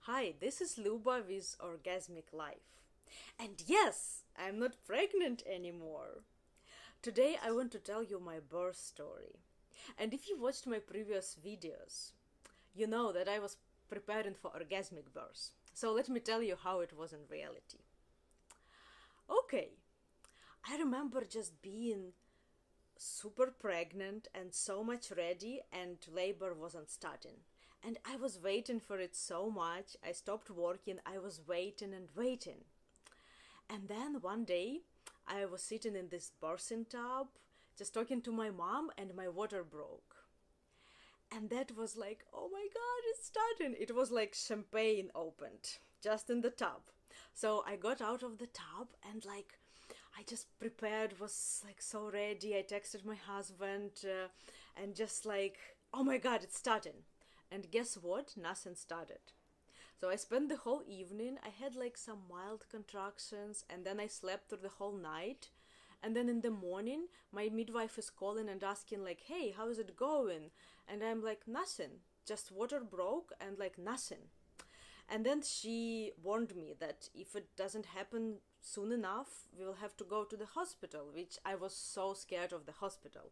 Hi, this is Luba with Orgasmic Life. And yes, I'm not pregnant anymore. Today I want to tell you my birth story. And if you watched my previous videos, you know that I was preparing for orgasmic birth. So let me tell you how it was in reality. Okay, I remember just being super pregnant and so much ready, and labor wasn't starting. And I was waiting for it so much. I stopped working. I was waiting and waiting. And then one day, I was sitting in this bathing tub, just talking to my mom, and my water broke. And that was like, oh my god, it's starting. It was like champagne opened just in the tub. So I got out of the tub and I just prepared, was like so ready. I texted my husband and just like, oh my god, it's starting. And guess what? Nothing started. So I spent the whole evening. I had like some mild contractions, and then I slept through the whole night. And then in the morning, my midwife is calling and asking like, "Hey, how is it going?" And I'm like, "Nothing. Just water broke and like nothing." And then she warned me that if it doesn't happen soon enough, we will have to go to the hospital, which I was so scared of the hospital.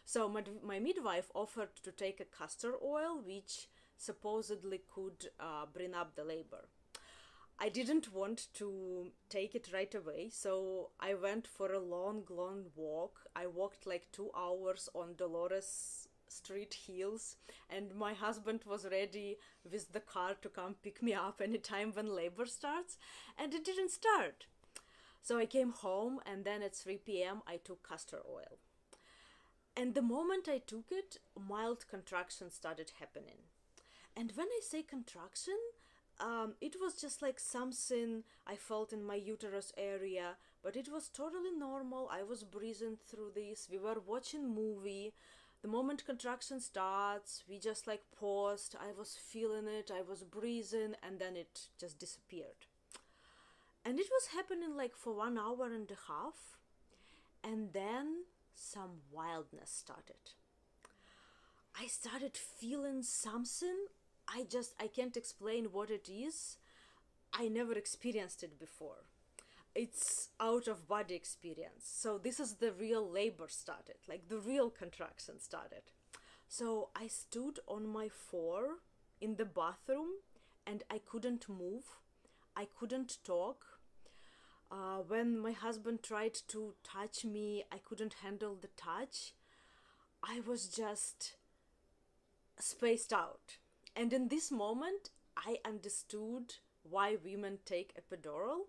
So my midwife offered to take a castor oil, which supposedly could bring up the labor. I didn't want to take it right away, so I went for a long, long walk. I walked like 2 hours on Dolores Street heels, and my husband was ready with the car to come pick me up anytime when labor starts, and it didn't start. So I came home, and then at 3 p.m. I took castor oil. And the moment I took it, mild contractions started happening. And when I say contraction, it was just like something I felt in my uterus area, but it was totally normal. I was breathing through this. We were watching movie. The moment contraction starts, we just like paused. I was feeling it. I was breathing, and then it just disappeared. And it was happening like for 1 hour and a half, and then some wildness started. I started feeling something. I can't explain what it is. I never experienced it before. It's out of body experience. So this is the real labor started, like the real contraction started. So I stood on my floor in the bathroom and I couldn't move. I couldn't talk. When my husband tried to touch me, I couldn't handle the touch. I was just spaced out. And in this moment, I understood why women take epidural,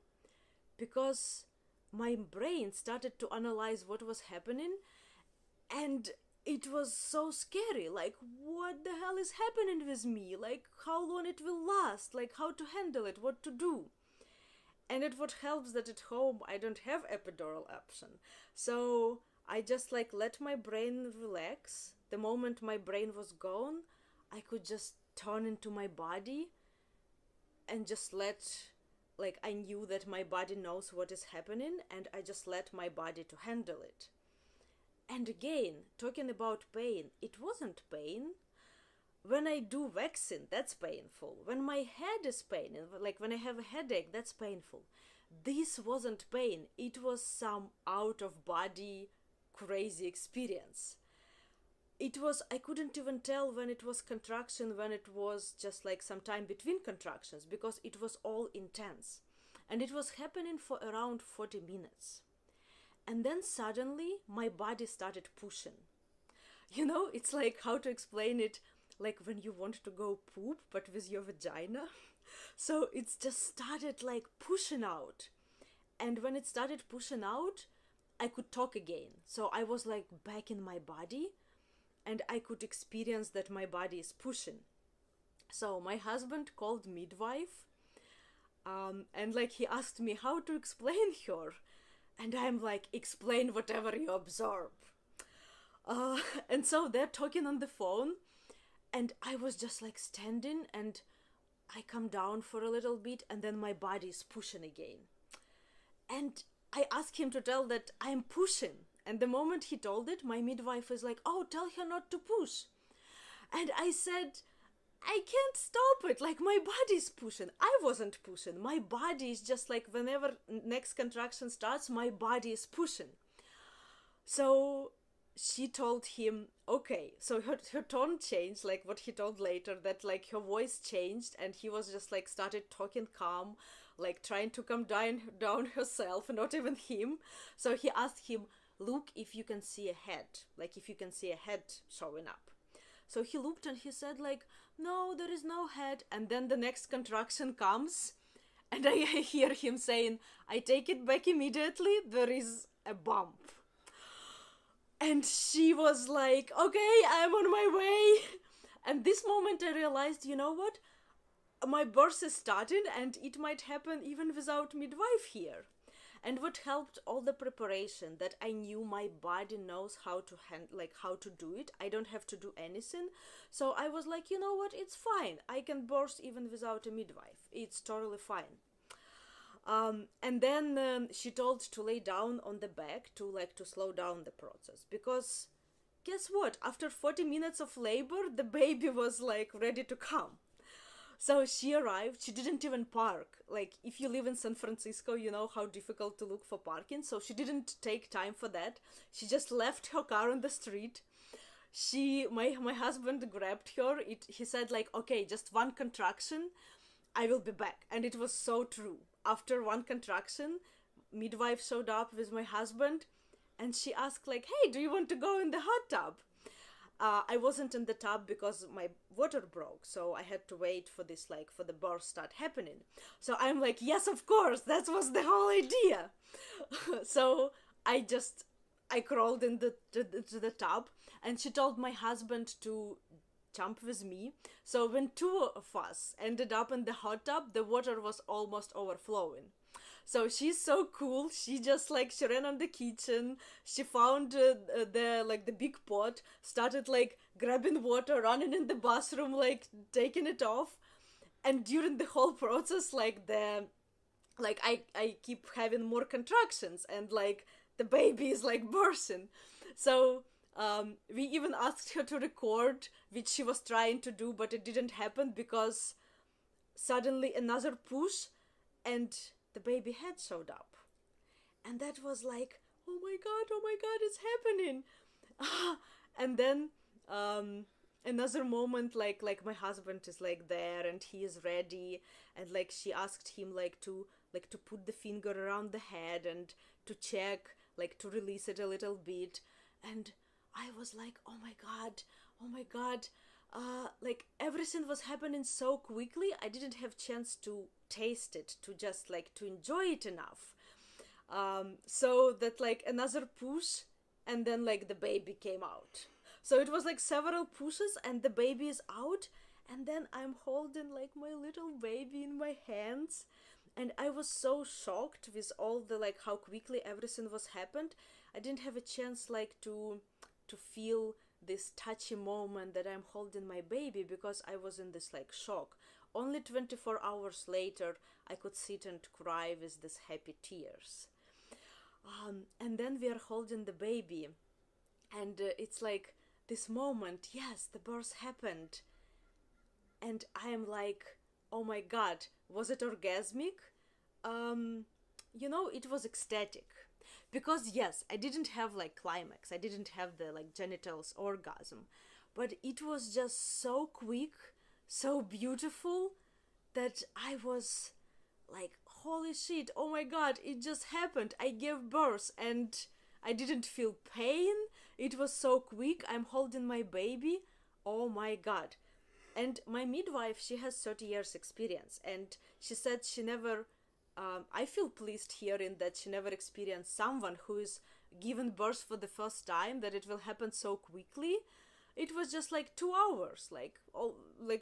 because my brain started to analyze what was happening, and it was so scary. Like, what the hell is happening with me? Like, how long it will last? Like, how to handle it? What to do? And it what helps that at home I don't have epidural option. So I just like let my brain relax. The moment my brain was gone, I could just turn into my body and just let, like, I knew that my body knows what is happening, and I just let my body to handle it. And again, talking about pain, it wasn't pain. When I do vaccine, that's painful. When my head is paining, like when I have a headache, that's painful. This wasn't pain. It was some out of body crazy experience. It was, I couldn't even tell when it was contraction, when it was just like some time between contractions, because it was all intense. And it was happening for around 40 minutes. And then suddenly my body started pushing. You know, it's like, how to explain it, like when you want to go poop but with your vagina. So it's just started like pushing out. And when it started pushing out, I could talk again. So I was like back in my body, and I could experience that my body is pushing. So my husband called midwife, and like he asked me how to explain her. And I'm like, explain whatever you observe. And so they're talking on the phone, and I was just like standing, and I come down for a little bit, and then my body is pushing again. And I asked him to tell that I'm pushing. And the moment he told it, my midwife is like, "Oh, tell her not to push." And I said, I can't stop it. Like, my body's pushing. I wasn't pushing. My body is just like, whenever next contraction starts, my body is pushing. So she told him, okay, so her tone changed, like what he told later, that like her voice changed, and he was just like started talking calm, like trying to calm down herself, not even him. So he asked him, look if you can see a head, like if you can see a head showing up. So he looked and he said like, no, there is no head. And then the next contraction comes, and I hear him saying, I take it back immediately, there is a bump. And she was like, okay, I'm on my way. And this moment I realized, you know what? My birth is starting, and it might happen even without midwife here. And what helped, all the preparation, that I knew my body knows how to how to do it. I don't have to do anything. So I was like, you know what? It's fine. I can birth even without a midwife. It's totally fine. And then she told to lay down on the back to slow down the process, because guess what? After 40 minutes of labor, the baby was like ready to come. So she arrived. She didn't even park. Like, if you live in San Francisco, you know how difficult to look for parking. So she didn't take time for that. She just left her car on the street. My husband grabbed her. He said like, okay, just one contraction, I will be back. And it was so true. After one contraction, midwife showed up with my husband, and she asked like, hey, do you want to go in the hot tub? I wasn't in the tub because my water broke, so I had to wait for this, like, for the birth start happening. So I'm like, yes, of course, that was the whole idea. So I crawled to the tub, and she told my husband to jump with me. So when two of us ended up in the hot tub, the water was almost overflowing. So she's so cool. She just like, she ran on the kitchen. She found the big pot, started like grabbing water, running in the bathroom, like taking it off. And during the whole process, I keep having more contractions, and like the baby is like bursting. So we even asked her to record, which she was trying to do, but it didn't happen because suddenly another push and the baby head showed up. And that was like, oh my god, it's happening. And then another moment, like my husband is like there and he is ready, and like she asked him to put the finger around the head and to check, like to release it a little bit. And I was like, oh my god, like everything was happening so quickly. I didn't have chance to taste it, to just like to enjoy it enough. So that like another push, and then like the baby came out. So it was like several pushes and the baby is out, and then I'm holding like my little baby in my hands. And I was so shocked with all the like how quickly everything was happened. I didn't have a chance like to feel this touchy moment that I'm holding my baby, because I was in this like shock. Only 24 hours later, I could sit and cry with these happy tears. And then we are holding the baby, and it's like this moment, yes, the birth happened. And I am like, oh my god, was it orgasmic? It was ecstatic. Because yes, I didn't have like climax, I didn't have the like genitals orgasm, but it was just so quick, so beautiful, that I was like, holy shit, oh my god, it just happened. I gave birth and I didn't feel pain. It was so quick. I'm holding my baby. Oh my god. And my midwife, she has 30 years experience, and she said she never I feel pleased hearing that she never experienced someone who is given birth for the first time, that it will happen so quickly. It was just like 2 hours, like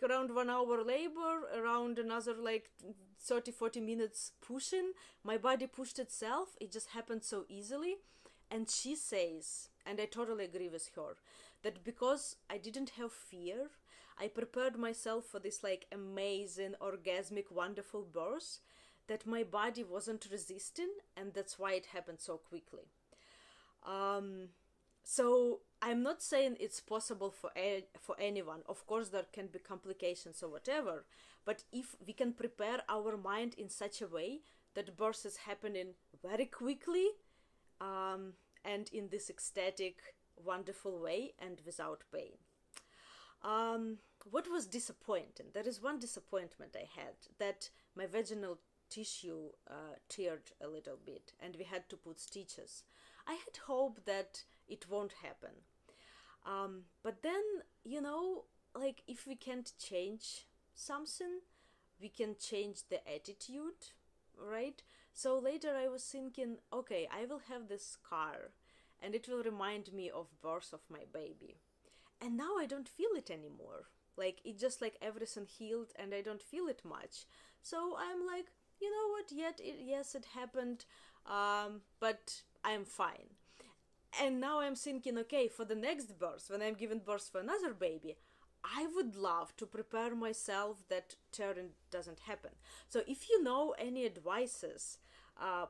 around 1 hour labor, around another like 30-40 minutes pushing. My body pushed itself. It just happened so easily. And she says, and I totally agree with her, that because I didn't have fear, I prepared myself for this like amazing, orgasmic, wonderful birth, that my body wasn't resisting, and that's why it happened so quickly. So I'm not saying it's possible for anyone. Of course, there can be complications or whatever. But if we can prepare our mind in such a way that birth is happening very quickly, and in this ecstatic, wonderful way and without pain. What was disappointing? There is one disappointment I had, that my vaginal tissue teared a little bit and we had to put stitches. I had hope that it won't happen. But then, like, if we can't change something, we can change the attitude, right? So later I was thinking, okay, I will have this scar and it will remind me of birth of my baby. And now I don't feel it anymore. Like, it just like everything healed and I don't feel it much. So I'm like, you know what, yes, it happened, but I'm fine. And now I'm thinking, okay, for the next birth, when I'm giving birth for another baby, I would love to prepare myself that tearing doesn't happen. So if you know any advices,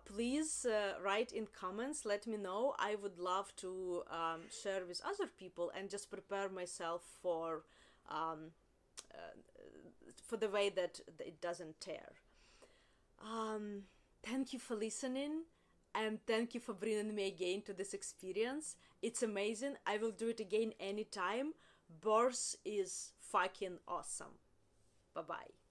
please write in comments, let me know. I would love to share with other people and just prepare myself for the way that it doesn't tear. Thank you for listening, and thank you for bringing me again to this experience. It's amazing. I will do it again anytime. Birth is fucking awesome. Bye bye.